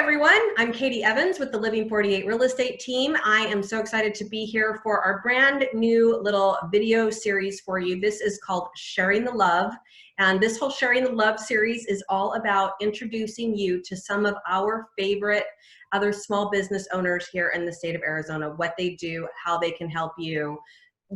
everyone. I'm Katie Evans with the Living 48 Real Estate team. I am so excited to be here for our brand new little video series for you. This is called Sharing the Love. And this whole Sharing the Love series is all about introducing you to some of our favorite other small business owners here in the state of Arizona, what they do, how they can help you,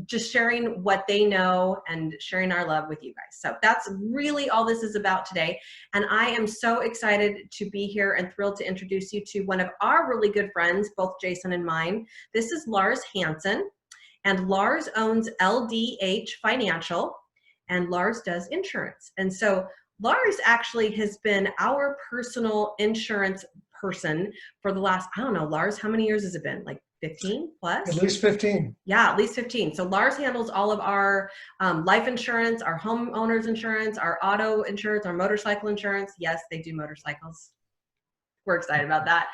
just sharing what they know and sharing our love with you guys. So that's really all this is about today. And I am so excited to be here and thrilled to introduce you to one of our really good friends, both Jason and mine. This is Lars Hansen, and Lars owns LDH Financial, and Lars does insurance. And so Lars actually has been our personal insurance person for the last, I don't know, Lars, how many years has it been? Like 15 plus? At least 15. Yeah, at least 15. So Lars handles all of our life insurance, our homeowners insurance, our auto insurance, our motorcycle insurance. Yes, they do motorcycles. We're excited about that.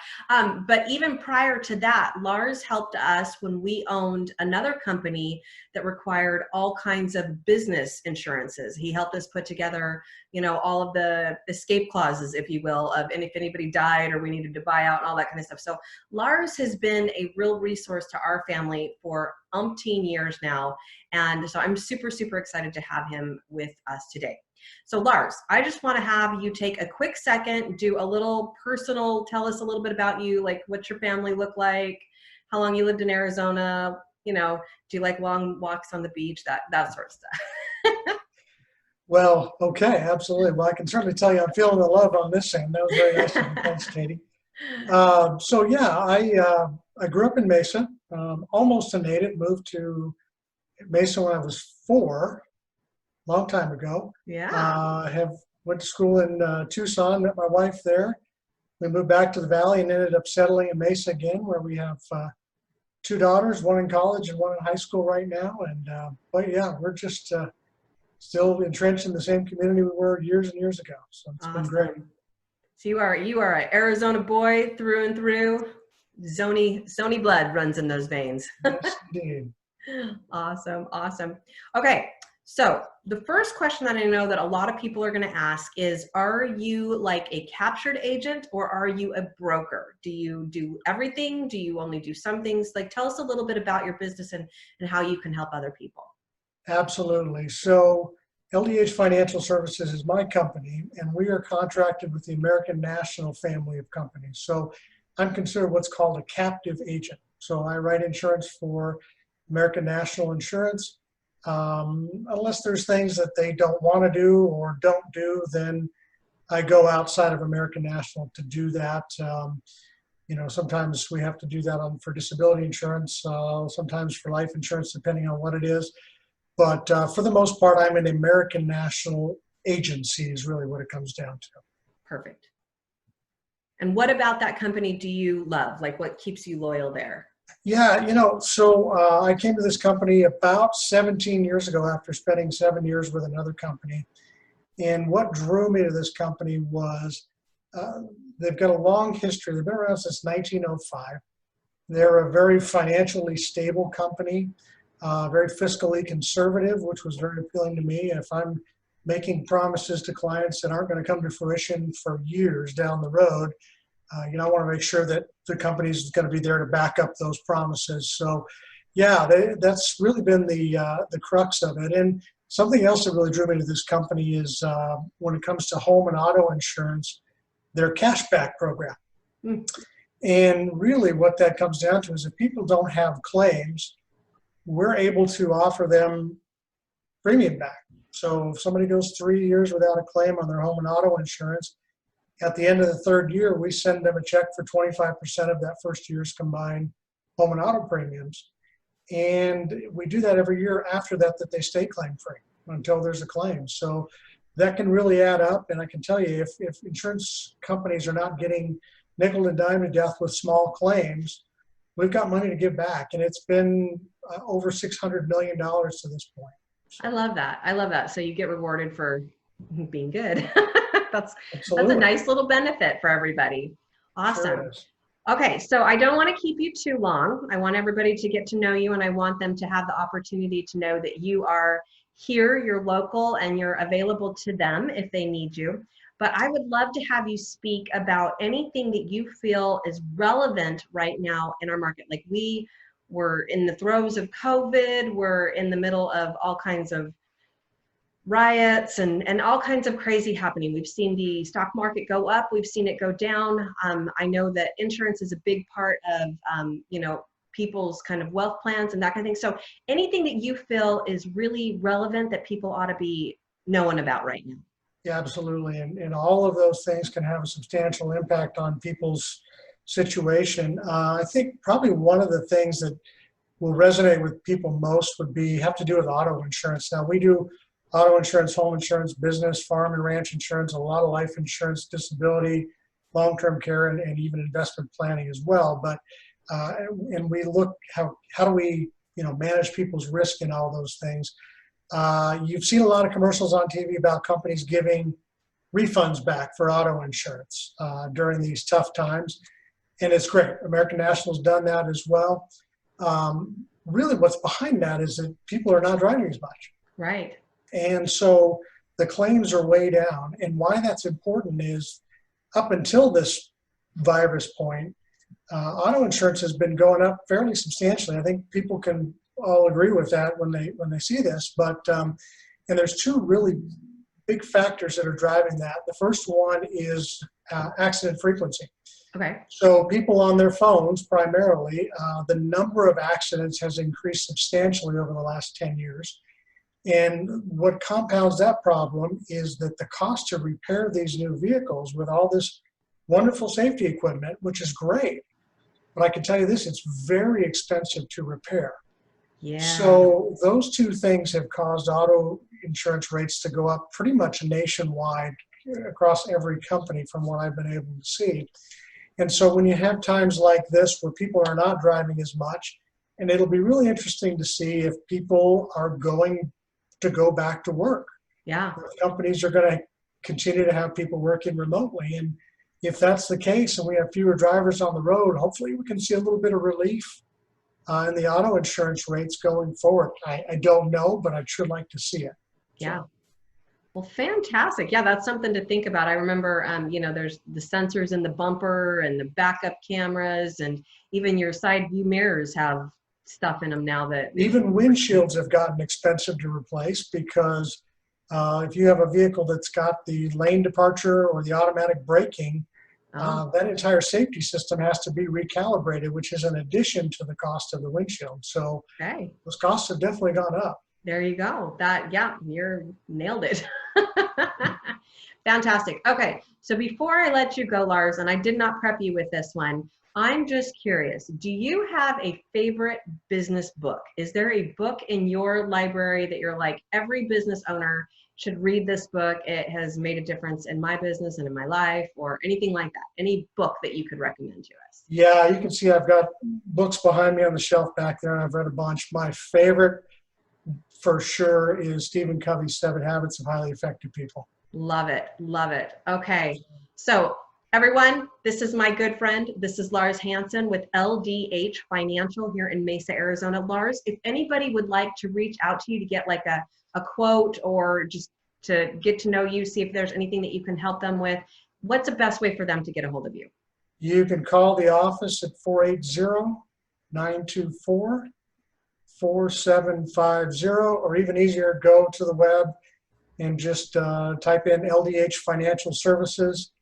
But even prior to that, Lars helped us when we owned another company that required all kinds of business insurances. He helped us put together, you know, all of the escape clauses, if you will, of and if anybody died or we needed to buy out and all that kind of stuff. So Lars has been a real resource to our family for umpteen years now. And so I'm super, super excited to have him with us today. So Lars, I just want to have you take a quick second, do a little personal, tell us a little bit about you, like what's your family look like, how long you lived in Arizona, you know, do you like long walks on the beach, that sort of stuff. Well, okay, absolutely. Well, I can certainly tell you I'm feeling the love on this end. That was very nice of you. Thanks, Katie. So yeah, I grew up in Mesa, almost a native, moved to Mesa when I was 4. Long time ago. Yeah. Went to school in Tucson, met my wife there. We moved back to the Valley and ended up settling in Mesa again, where we have 2 daughters, one in college and one in high school right now. And but yeah, we're just still entrenched in the same community we were years and years ago. So it's been great. So you are an Arizona boy through and through. Sony blood runs in those veins. Yes, indeed. Awesome, awesome. Okay. So the first question that I know that a lot of people are going to ask is, are you like a captured agent or are you a broker? Do you do everything? Do you only do some things? Like, tell us a little bit about your business and how you can help other people. Absolutely. So LDH Financial Services is my company, and we are contracted with the American National family of companies. So I'm considered what's called a captive agent. So I write insurance for American National Insurance. Unless there's things that they don't want to do or don't do, then I go outside of American National to do that. You know, sometimes we have to do that for disability insurance, sometimes for life insurance, depending on what it is. But for the most part, I'm an American National agency is really what it comes down to. Perfect. And what about that company do you love? Like, what keeps you loyal there? Yeah, you know, so I came to this company about 17 years ago after spending 7 years with another company. And what drew me to this company was they've got a long history. They've been around since 1905. They're a very financially stable company, very fiscally conservative, which was very appealing to me. If I'm making promises to clients that aren't going to come to fruition for years down the road, you know, I want to make sure that the company is going to be there to back up those promises. So, yeah, that's really been the crux of it. And something else that really drew me to this company is when it comes to home and auto insurance, their cashback program. And really what that comes down to is if people don't have claims, we're able to offer them premium back. So if somebody goes 3 years without a claim on their home and auto insurance, at the end of the 3rd year, we send them a check for 25% of that first year's combined home and auto premiums. And we do that every year after that they stay claim free until there's a claim. So that can really add up. And I can tell you, if insurance companies are not getting nickel and dime to death with small claims, we've got money to give back. And it's been over $600 million to this point. I love that. I love that. So you get rewarded for being good. That's a nice little benefit for everybody. Awesome. Sure is. Okay, so I don't want to keep you too long. I want everybody to get to know you, and I want them to have the opportunity to know that you are here, you're local, and you're available to them if they need you. but I would love to have you speak about anything that you feel is relevant right now in our market. Like we're in the throes of COVID, we're in the middle of all kinds of riots and all kinds of crazy happening. We've seen the stock market go up, we've seen it go down. I know that insurance is a big part of, people's kind of wealth plans and that kind of thing. So anything that you feel is really relevant that people ought to be knowing about right now. Yeah, absolutely. And all of those things can have a substantial impact on people's situation. I think probably one of the things that will resonate with people most would have to do with auto insurance. Now, we do auto insurance, home insurance, business, farm and ranch insurance, a lot of life insurance, disability, long-term care, and even investment planning as well. But and we look how do we manage people's risk in all those things. You've seen a lot of commercials on TV about companies giving refunds back for auto insurance during these tough times, and it's great. American National's done that as well. Really, what's behind that is that people are not driving as much. Right. And so the claims are way down. And why that's important is up until this virus point, auto insurance has been going up fairly substantially. I think people can all agree with that when they see this. But and there's two really big factors that are driving that. The first one is accident frequency. Okay. So people on their phones primarily, the number of accidents has increased substantially over the last 10 years. And what compounds that problem is that the cost to repair these new vehicles with all this wonderful safety equipment, which is great, but I can tell you this, it's very expensive to repair. Yeah. So those two things have caused auto insurance rates to go up pretty much nationwide across every company from what I've been able to see. And so when you have times like this where people are not driving as much, and it'll be really interesting to see if people are going to go back to work. Yeah. Companies are going to continue to have people working remotely. And if that's the case and we have fewer drivers on the road, hopefully we can see a little bit of relief in the auto insurance rates going forward. I don't know, but I'd sure like to see it. Yeah. Well, fantastic. Yeah, that's something to think about. I remember, there's the sensors in the bumper and the backup cameras, and even your side view mirrors have stuff in them now that... Even windshields have gotten expensive to replace because if you have a vehicle that's got the lane departure or the automatic braking, that entire safety system has to be recalibrated, which is in addition to the cost of the windshield. So those costs have definitely gone up. There you go. You nailed it. Fantastic. Okay, so before I let you go, Lars, and I did not prep you with this one, I'm just curious, do you have a favorite business book? Is there a book in your library that you're like, every business owner should read this book? It has made a difference in my business and in my life, or anything like that? Any book that you could recommend to us? Yeah, you can see I've got books behind me on the shelf back there, and I've read a bunch. My favorite for sure is Stephen Covey's 7 Habits of Highly Effective People. Love it. Love it. Okay. So everyone, this is my good friend. This is Lars Hansen with LDH Financial here in Mesa, Arizona. Lars, if anybody would like to reach out to you to get like a quote or just to get to know you, see if there's anything that you can help them with, what's the best way for them to get a hold of you? You can call the office at 480-924-4750, or even easier, go to the web and just type in LDH Financial Services,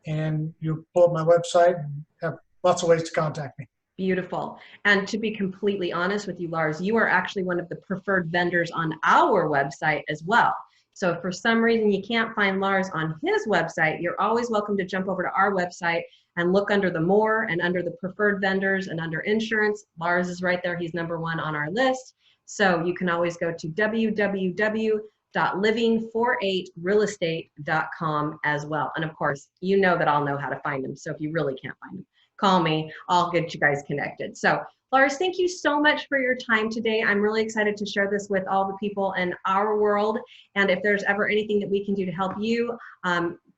and you pull up my website and have lots of ways to contact me. Beautiful. And to be completely honest with you, Lars, you are actually one of the preferred vendors on our website as well. So if for some reason you can't find Lars on his website, you're always welcome to jump over to our website and look under the more and under the preferred vendors and under insurance. Lars is right there. He's number 1 on our list. So you can always go to www.living48realestate.com as well. And of course, you know that I'll know how to find him. So if you really can't find him, call me. I'll get you guys connected. So Lars, thank you so much for your time today. I'm really excited to share this with all the people in our world. And if there's ever anything that we can do to help you,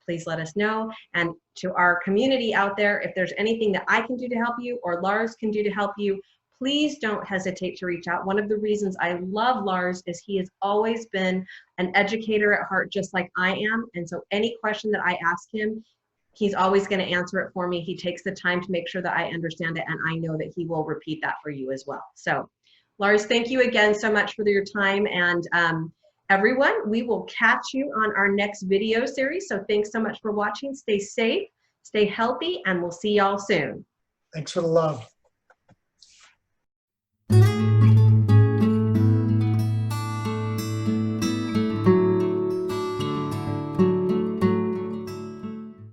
please let us know. And to our community out there, if there's anything that I can do to help you or Lars can do to help you, please don't hesitate to reach out. One of the reasons I love Lars is he has always been an educator at heart, just like I am. And so any question that I ask him, he's always going to answer it for me. He takes the time to make sure that I understand it, and I know that he will repeat that for you as well. So Lars, thank you again so much for your time. And everyone, we will catch you on our next video series. So thanks so much for watching. Stay safe, stay healthy, and we'll see y'all soon. Thanks for the love.